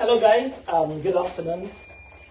Hello guys, good afternoon.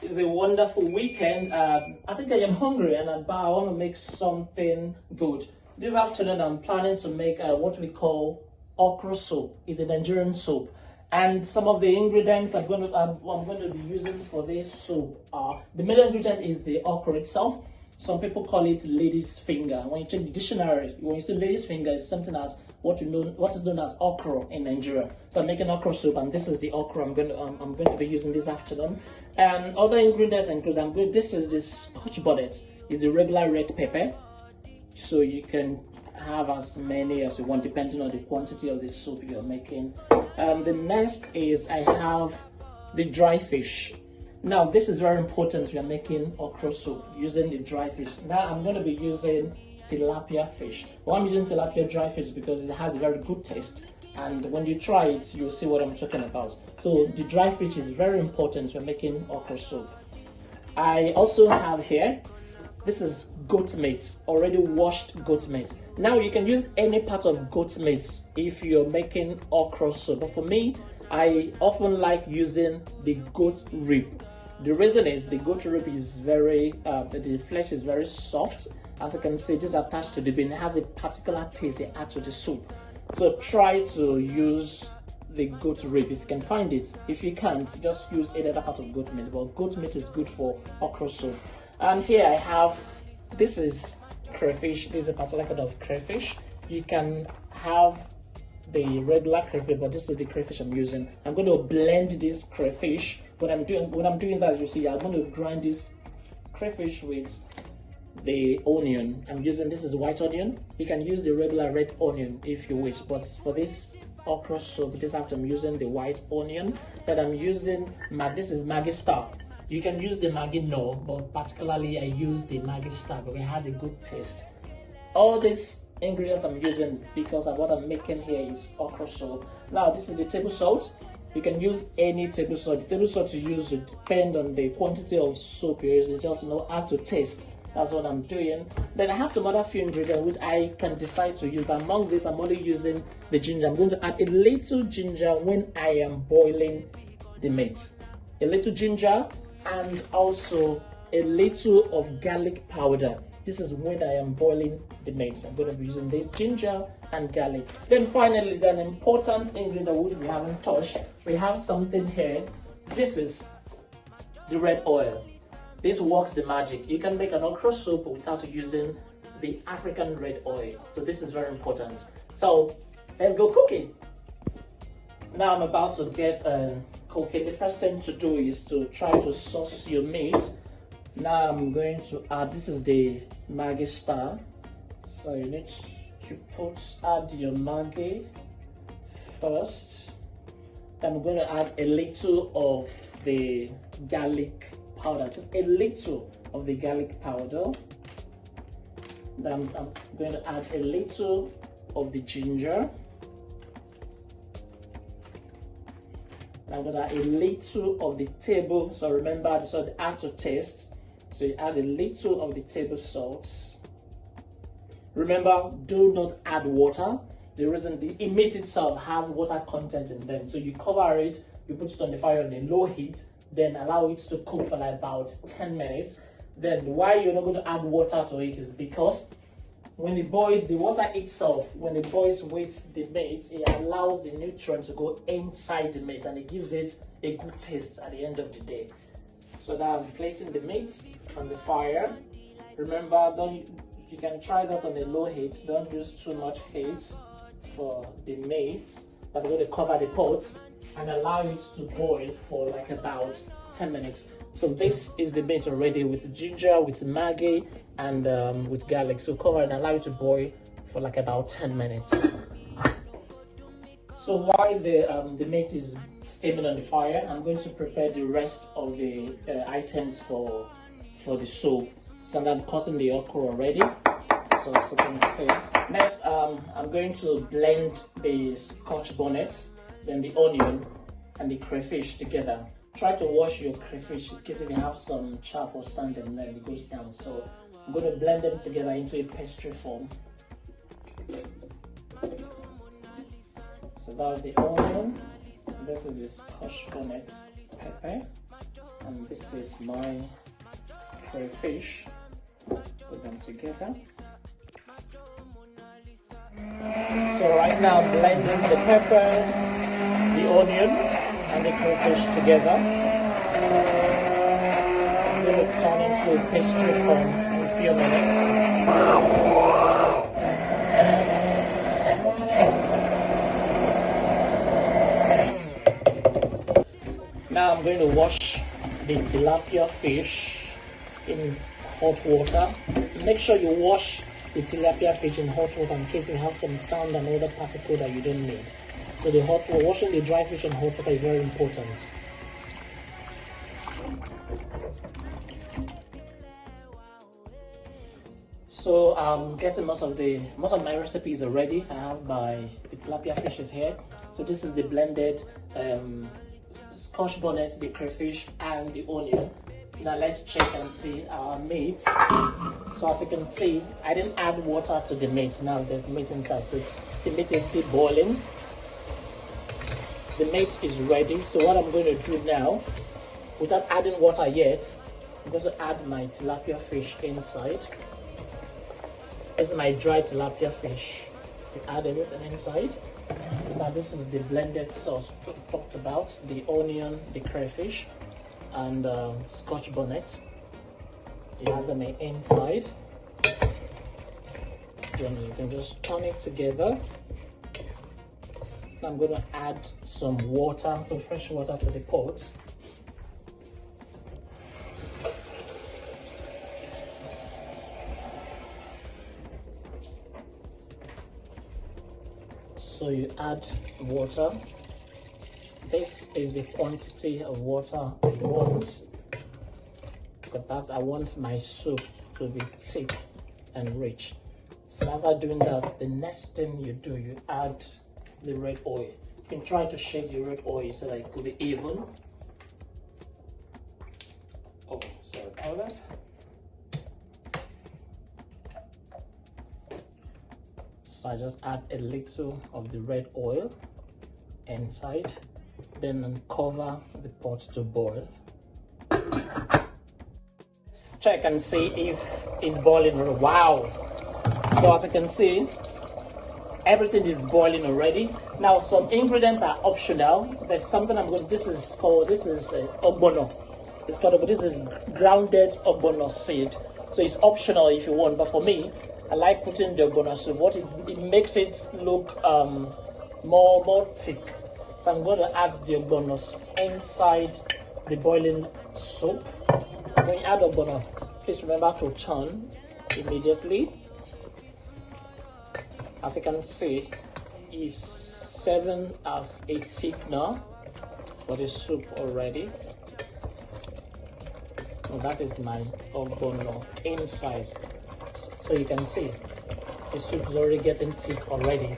It's a wonderful weekend. I think I am hungry and I want to make something good. This afternoon I'm planning to make what we call okra soup. It's a Nigerian soup. And some of the ingredients I'm going to be using for this soup are, the main ingredient is the okra itself. Some people call it lady's finger. When you check the dictionary, when you say lady's finger, it's something as what is known as okra in Nigeria. So I'm making okra soup, and this is the okra I'm going to be using this afternoon. And other ingredients include this is the Scotch bonnet. It's the regular red pepper. So you can have as many as you want depending on the quantity of the soup you're making. The next is I have the dry fish. Now this is very important if you're making okra soup using the dry fish. Now I'm going to be using tilapia fish. Why I'm using tilapia dry fish because it has a very good taste, and when you try it you'll see what I'm talking about. So the dry fish is very important when making okra soup. I also have here, this is goat meat, already washed goat meat. Now you can use any part of goat meat if you're making okra soup, but for me I often like using the goat rib. The reason is the goat rib is the flesh is very soft. As you can see, this is attached to the bone. It has a particular taste it adds to the soup. So try to use the goat rib if you can find it. If you can't, just use any other part of goat meat. But goat meat is good for okra soup. And here I have, this is crayfish. This is a particular kind of crayfish. You can have the regular crayfish, but this is the crayfish I'm using. I'm going to blend this crayfish. When I'm doing that, you see, I'm going to grind this crayfish with the onion. I'm using, this is white onion. You can use the regular red onion if you wish, but for this okra soup, this after I'm using the white onion. Then I'm using this is Maggi Star. You can use the Maggi no, but particularly I use the Maggi Star because it has a good taste. All these ingredients I'm using is because of what I'm making here is okra soup. Now this is the table salt. You can use any table salt. The table salt you use will depend on the quantity of soup you're using. Just add to taste. That's what I'm doing. Then I have some other few ingredients which I can decide to use. But among this, I'm only using the ginger. I'm going to add a little ginger when I am boiling the meat. A little ginger and also a little of garlic powder. This is when I am boiling the meat. I'm going to be using this ginger and garlic. Then finally, an important ingredient which we haven't touched. We have something here. This is the red oil. This works the magic. You can make an okra soup without using the African red oil. So this is very important. So let's go cooking. Now I'm about to get cooking. The first thing to do is to try to sauce your meat. Now I'm going to add, this is the Maggi Star. So you need to add your Maggi first. Then I'm going to add a little of the garlic powder, just a little of the garlic powder. Then I'm going to add a little of the ginger. I'm going to add a little of the table. So remember, so add to taste. So you add a little of the table salt. Remember, do not add water. The reason the meat itself has water content in them. So you cover it, you put it on the fire on a low heat, then allow it to cook for like about 10 minutes. Then why you're not going to add water to it is because when it boils, the water itself, when it boils with the meat, it allows the nutrients to go inside the meat and it gives it a good taste at the end of the day. So now I'm placing the meat on the fire. Remember, you can try that on a low heat. Don't use too much heat for the meat. But we're going to cover the pot and allow it to boil for like about 10 minutes. So this is the meat already with ginger, with Maggi, and with garlic. So cover and allow it to boil for like about 10 minutes. So while the meat is steaming on the fire, I'm going to prepare the rest of the items for the soup. So I'm cutting the okra already. So you can see. Next, I'm going to blend the Scotch bonnet, then the onion and the crayfish together. Try to wash your crayfish in case if you have some chaff or sand in there, it goes down. So I'm going to blend them together into a pastry form. So that's the onion. This is the Scotch bonnet. pepper, and this is my crayfish. Put them together. So right now I'm blending the pepper, the onion, and the crayfish together. I'm going to turn into a pastry form in a few minutes. Now I'm going to wash the tilapia fish in hot water. Make sure you wash the tilapia fish in hot water in case you have some sand and other particle that you don't need. So the hot water, washing the dry fish in hot water is very important. So I'm getting most of my recipes are ready. I have the tilapia fishes here. So this is the blended scotch bonnet, the crayfish, and the onion. So now let's check and see our meat. So as you can see, I didn't add water to the meat. Now there's meat inside, so the meat is still boiling. The meat is ready. So what I'm going to do now, without adding water yet, I'm going to add my tilapia fish inside. This is my dry tilapia fish. You add everything inside. Now this is the blended sauce we talked about, the onion, the crayfish, and scotch bonnet. You add them inside. Then you can just turn it together. Now I'm going to add some water, some fresh water to the pot. So you add water. This is the quantity of water I want, because I want my soup to be thick and rich. So after doing that, the next thing you do, you add the red oil. You can try to shake the red oil so that it could be even. Oh, sorry about that. So I just add a little of the red oil inside, then cover the pot to boil. Let's check and see if it's boiling. Wow! So as you can see, everything is boiling already. Now some ingredients are optional. There's something I'm going. This is ogbono. It's called. This is grounded ogbono seed. So it's optional if you want, but for me, I like putting the ogbono soup. What it makes it look more thick. So I'm going to add the ogbono inside the boiling soup. When you add ogbono, please remember to turn immediately. As you can see, it's serving as a thickener for the soup already. Now that is my ogbono inside. So you can see the soup is already getting thick already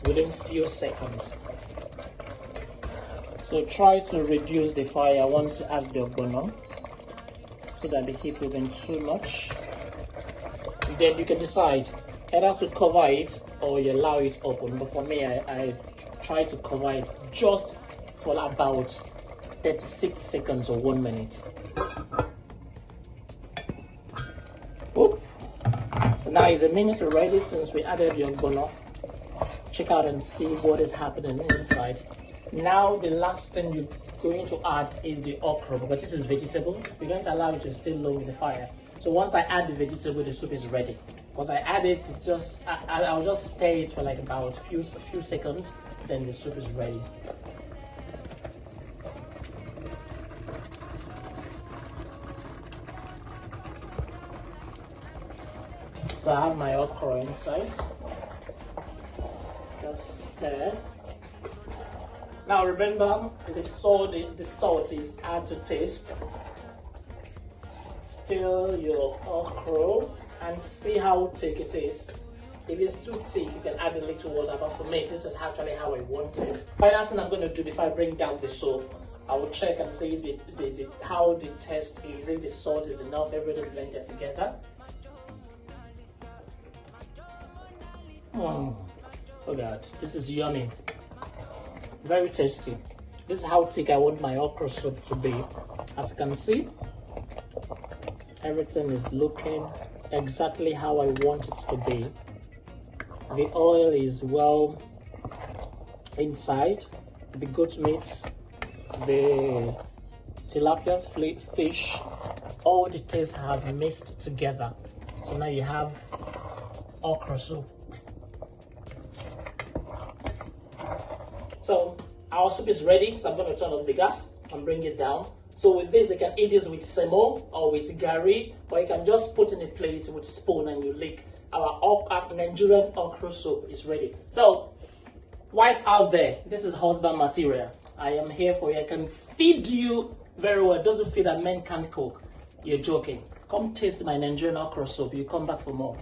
within few seconds. So try to reduce the fire once you add the ogbono so that the heat will be too much. Then you can decide either to cover it or you allow it open. But for me, I try to cover it just for about 36 seconds or 1 minute. Oop. So now it's a minute already since we added the ogbono. Check out and see what is happening inside. Now the last thing you're going to add is the okra, because this is vegetable. We don't allow it to stay low in the fire. So once I add the vegetable, the soup is ready. Once I add it, it's just I'll just stir it for like about a few seconds, then the soup is ready. So I have my okra inside. Just stir. Now remember, the salt is add to taste. Stir your okra and see how thick it is. If it's too thick, you can add a little water, but for me, this is actually how I want it. Final thing I'm going to do before I bring down the soup, I will check and see if how the taste is, if the salt is enough, everything blended together. Oh God, this is yummy. Very tasty. This is how thick I want my okra soup to be. As you can see, everything is looking exactly how I want it to be. The oil is well inside, the goat meat, the tilapia fish, all the taste has mixed together. So now you have okra soup. So our soup is ready, so I'm going to turn off the gas and bring it down. So with this, you can eat this with semo or with gari, or you can just put in a plate with spoon and you lick. Our Nigerian okra soup is ready. So, wife out there, this is husband material. I am here for you. I can feed you very well. Those who feel that men can't cook, you're joking. Come taste my Nigerian okra soup. You come back for more.